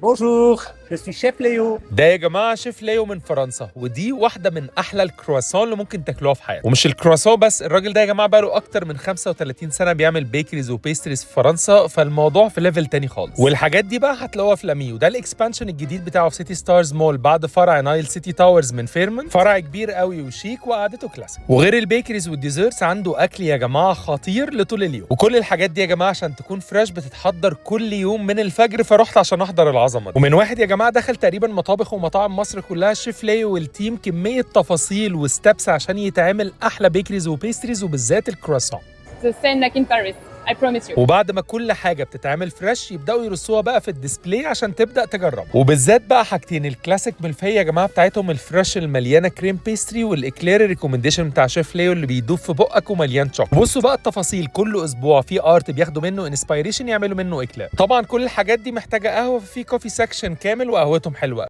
Bonjour, je suis chef Léo. ده يا جماعه شيف ليو من فرنسا، ودي واحده من احلى الكرواسون اللي ممكن تاكلوها في حياتكم. ومش الكرواسون بس، الراجل ده يا جماعه بقاله اكتر من 35 سنه بيعمل بيكريز وبيستريز في فرنسا، فالموضوع في ليفل تاني خالص. والحاجات دي بقى هتلاقوها في لامي، وده الاكسبانشن الجديد بتاعه في سيتي ستارز مول بعد فرع نايل سيتي تاورز من فيرمن. فرع كبير قوي وشيك وقعدته كلاسيك. وغير البيكريز والديزرتس عنده اكل يا جماعه خطير لطول اليوم. وكل الحاجات دي يا جماعه عشان تكون فريش بتتحضر كل يوم من الفجر، فرحت عشان احضر العظمه دي. ومن واحد يا جماعه دخل تقريبا مطابخ ومطاعم مصر كلها، الشيف ليو والتيم كميه تفاصيل وستبس عشان يتعمل احلى بيكريز وبيستريز وبالذات الكرواسون. The same like in Paris, I promise you. وبعد ما كل حاجه بتتعمل فريش يبداوا يرصوها بقى في الديسبلاي عشان تبدا تجربها. وبالذات بقى حاجتين، الكلاسيك ملفيه يا جماعه بتاعتهم الفريش المليانه كريم بيستري، والاكلير الريكومنديشن بتاع شيف ليو اللي بيدوب في بقك ومليان شوكليت. بصوا بقى التفاصيل، كل اسبوع في ارت بياخدوا منه انسبيريشن يعملوا منه اكلير. طبعا كل الحاجات دي محتاجه قهوه، في كوفي سكشن كامل وقهوتهم حلوه.